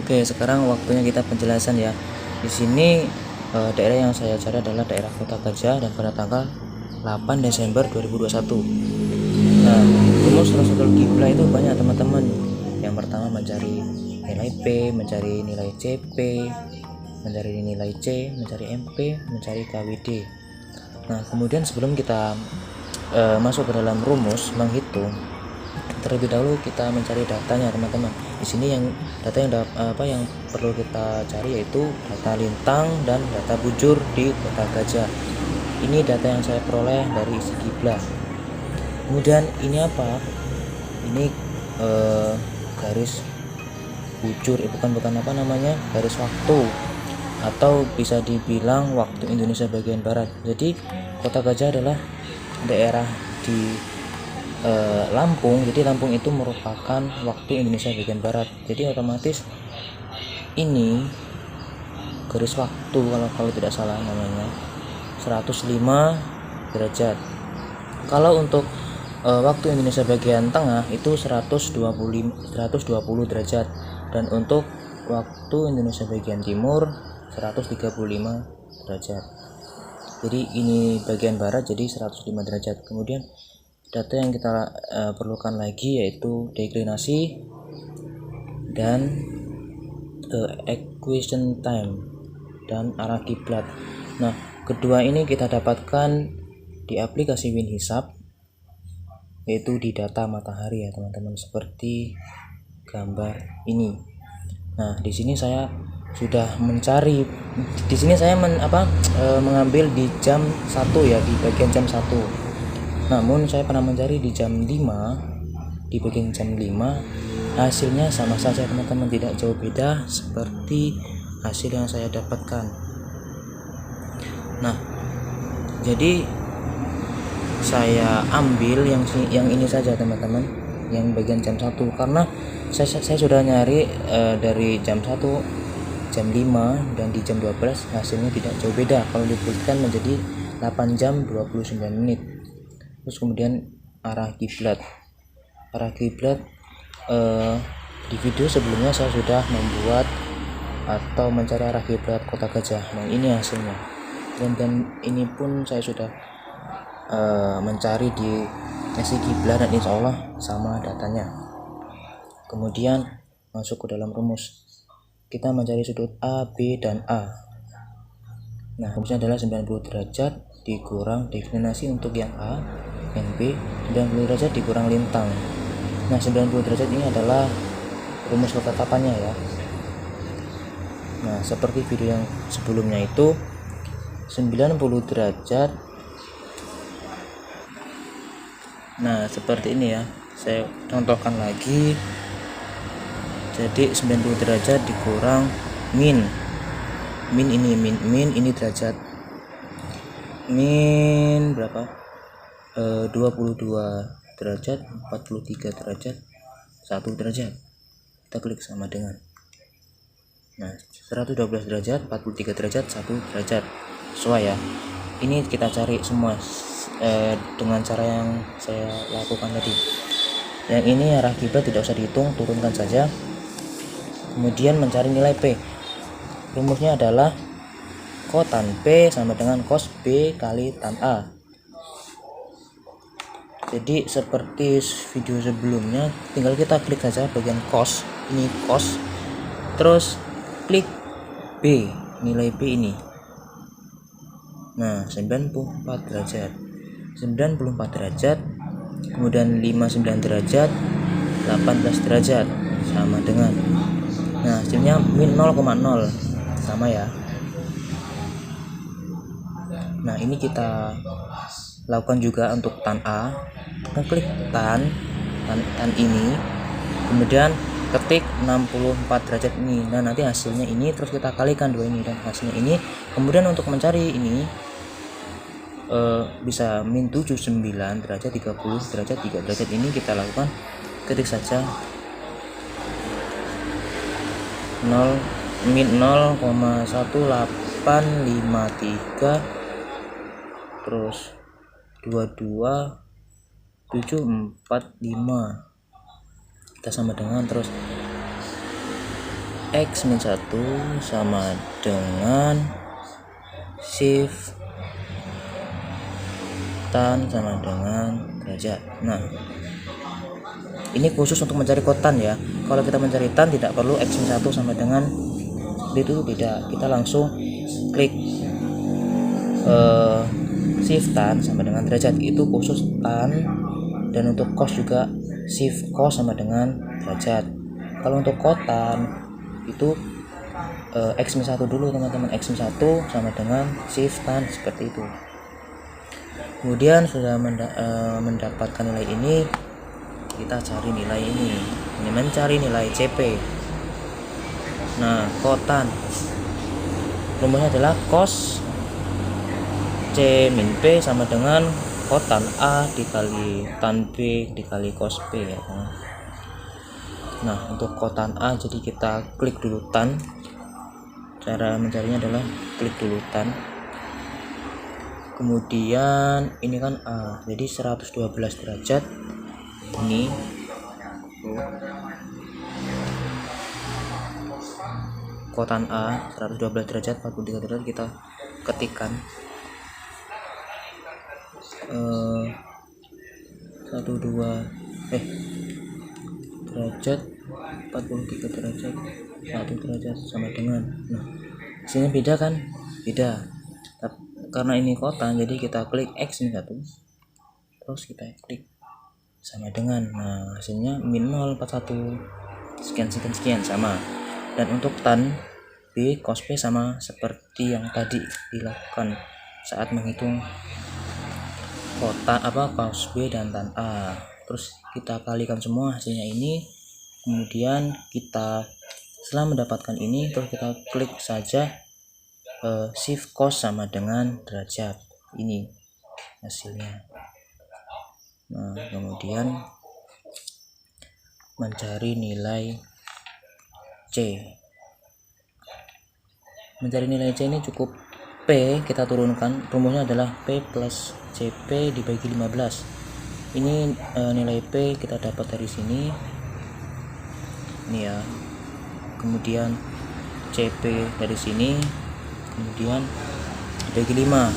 Oke, sekarang waktunya kita penjelasan ya. Di sini daerah yang saya cari adalah daerah Kota Gajah dan pada tanggal 8 Desember 2021. Nah, rumus Rasulul Kiblat itu banyak teman-teman. Yang pertama mencari nilai P, mencari nilai CP, mencari nilai C, mencari MP, mencari KWD. Nah, kemudian sebelum kita masuk ke dalam rumus menghitung, terlebih dahulu kita mencari datanya teman-teman. Di sini yang data yang perlu kita cari yaitu data lintang dan data bujur di Kota Gajah. Ini data yang saya peroleh dari isi kiblat. Kemudian ini apa? Ini garis bujur, bukan apa namanya, garis waktu, atau bisa dibilang waktu Indonesia bagian barat. Jadi Kota Gajah adalah daerah di Lampung. Jadi Lampung itu merupakan waktu Indonesia bagian barat. Jadi otomatis ini garis waktu kalau tidak salah namanya 105 derajat. Kalau untuk waktu Indonesia bagian tengah itu 120 derajat, dan untuk waktu Indonesia bagian timur 135 derajat. Jadi ini bagian barat, jadi 105 derajat. Kemudian data yang kita perlukan lagi yaitu deklinasi dan equation time dan arah kiblat. Nah, kedua ini kita dapatkan di aplikasi WinHisab, yaitu di data matahari ya teman-teman, seperti gambar ini. Nah, di sini saya sudah mencari, di sini saya mengambil di jam 1 ya, di bagian jam 1. Namun saya pernah mencari di jam 5, di bagian jam 5, hasilnya sama saja teman-teman, tidak jauh beda seperti hasil yang saya dapatkan. Nah, jadi saya ambil yang ini saja teman-teman, yang bagian jam 1, karena saya sudah nyari dari jam 1, jam 5, dan di jam 12 hasilnya tidak jauh beda kalau dibuktikan menjadi 8 jam 29 menit. Terus kemudian arah kiblat di video sebelumnya saya sudah membuat atau mencari arah kiblat Kota Gajah. Nah, ini hasilnya, dan ini pun saya sudah mencari di isi kiblat, dan insya Allah sama datanya. Kemudian masuk ke dalam rumus, kita mencari sudut A, B, dan A. Nah, rumusnya adalah 90 derajat dikurang deklinasi untuk yang A, yang B, 90 derajat dikurang lintang. Nah, 90 derajat ini adalah rumus ketetapannya ya. Nah, seperti video yang sebelumnya itu 90 derajat. Nah, seperti ini ya, saya contohkan lagi. Jadi 90 derajat dikurang min ini derajat, min berapa, 22 derajat, 43 derajat, 1 derajat. Kita klik sama dengan, nah, 112 derajat, 43 derajat, 1 derajat, sesuai ya. Ini kita cari semua dengan cara yang saya lakukan tadi. Yang ini arah kiblat tidak usah dihitung, turunkan saja. Kemudian mencari nilai P. Rumusnya adalah cos tan P sama dengan cos B kali tan A. Jadi seperti video sebelumnya, tinggal kita klik saja bagian cos, ini cos, terus klik B, nilai B ini. Nah, 94 derajat, kemudian 59 derajat, 18 derajat, sama dengan, nah, hasilnya min 0,0, sama ya. Nah, ini kita lakukan juga untuk tan A. Kita klik tan ini, kemudian ketik 64 derajat ini. Nah, nanti hasilnya ini, terus kita kalikan 2 ini dan hasilnya ini. Kemudian untuk mencari ini bisa min 79 derajat, 30 derajat, 3 derajat, ini kita lakukan, ketik saja min 0,1853 terus 22745, kita sama dengan, terus X-1 sama dengan shift tan sama dengan derajat. Nah, ini khusus untuk mencari kotan ya. Kalau kita mencari tan tidak perlu X-1 sama dengan itu beda. Kita langsung klik shift tan sama dengan derajat, itu khusus tan. Dan untuk cos juga shift cos sama dengan derajat. Kalau untuk kotan itu X-1 dulu teman-teman, X-1 sama dengan shift tan, seperti itu. Kemudian sudah mendapatkan nilai ini, kita cari nilai ini mencari nilai CP. Nah, kotan rumusnya adalah cos C min P sama dengan kotan A dikali tan B dikali cos P ya. Nah, untuk kotan A jadi kita klik dulu tan. Cara mencarinya adalah klik dulu tan. Kemudian ini kan A, jadi 112 derajat ini kotan A 112 derajat 43 derajat, kita ketikkan derajat 43 derajat 1 derajat sama dengan, nah hasilnya beda kan, beda. Karena ini kotan jadi kita klik X-1 terus kita klik sama dengan, nah hasilnya min 041 sekian sama. Dan untuk tan B cos P sama seperti yang tadi dilakukan saat menghitung kotan cos B dan tan A. Terus kita kalikan semua hasilnya ini. Kemudian kita setelah mendapatkan ini terus kita klik saja shift cos sama dengan derajat, ini hasilnya. Nah, kemudian mencari nilai C. Mencari nilai C ini cukup P kita turunkan, rumusnya adalah P plus CP dibagi 15. Ini nilai P kita dapat dari sini ini ya. Kemudian CP dari sini, kemudian dibagi 5.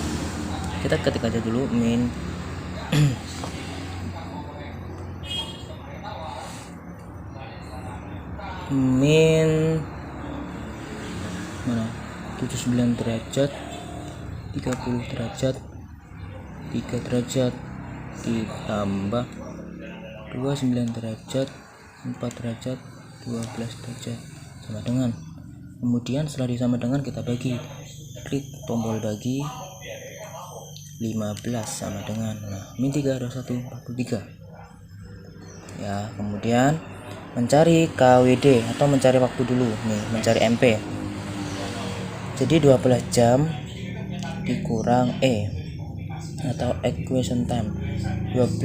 Kita ketik aja dulu min min mana 79 derajat 30 derajat 3 derajat ditambah 29 derajat 4 derajat 12 derajat sama dengan. Kemudian setelah disama dengan kita bagi, klik tombol bagi 15 sama dengan, nah min 3 21 43 ya. Kemudian mencari KWD atau mencari waktu dulu nih, mencari MP. Jadi 12 jam dikurang E atau equation time, 12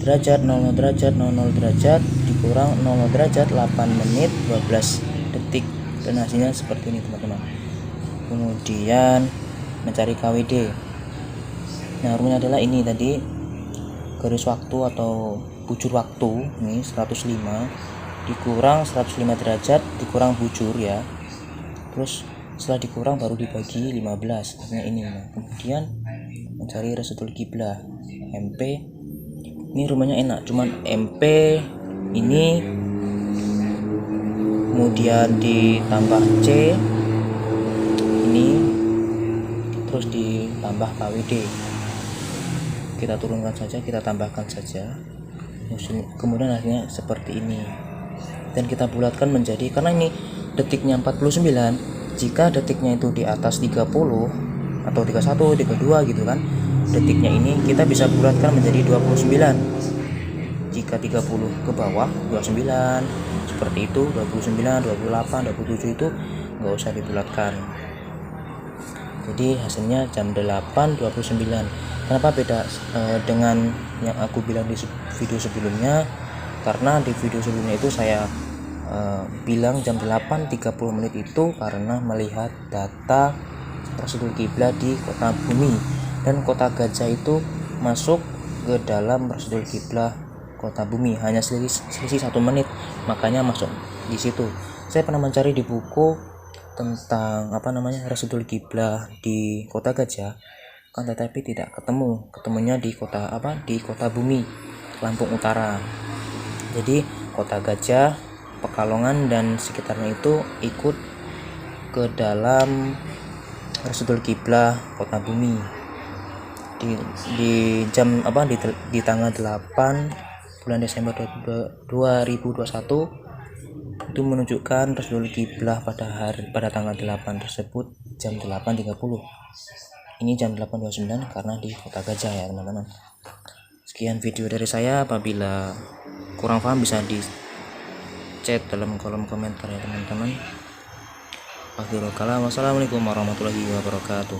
derajat 00 derajat 00 derajat dikurang 00 derajat 8 menit 12 detik, dan hasilnya seperti ini teman-teman. Kemudian mencari KWD, nah rumusnya adalah ini tadi, garis waktu atau bujur waktu ini 105 dikurang 105 derajat dikurang bujur ya, terus setelah dikurang baru dibagi 15, artinya ini. Nah, kemudian mencari residual kiblah MP. Ini rumahnya enak, cuman MP ini kemudian ditambah C ini terus ditambah KWD, kita turunkan saja, kita tambahkan saja, kemudian hasilnya seperti ini. Dan kita bulatkan menjadi, karena ini detiknya 49, jika detiknya itu di atas 30 atau 31, 32 gitu kan, detiknya ini kita bisa bulatkan menjadi 29. Jika 30 ke bawah 29 seperti itu, 29, 28, 27 itu nggak usah dibulatkan. Jadi hasilnya jam 8.29. Kenapa beda dengan yang aku bilang di video sebelumnya? Karena di video sebelumnya itu saya bilang jam 8.30 menit itu karena melihat data prosedur kiblat di kota Bumi, dan kota Gajah itu masuk ke dalam prosedur kiblat kota Bumi hanya selisih 1 menit, makanya masuk di situ. Saya pernah mencari di buku tentang Rasulul Kiblah di Kota Gajah, kan tetapi tidak ketemunya di kota Bumi, Lampung Utara. Jadi Kota Gajah, Pekalongan dan sekitarnya itu ikut ke dalam Rasulul Kiblah Kota Bumi di tanggal 8 bulan Desember 2021. Itu menunjukkan Rasulul Kiblah pada tanggal 8 tersebut jam 8.30. Ini jam 8.29 karena di Kota Gajah ya teman-teman. Sekian video dari saya, apabila kurang paham bisa di chat dalam kolom komentar ya teman-teman. Wassalamualaikum warahmatullahi wabarakatuh.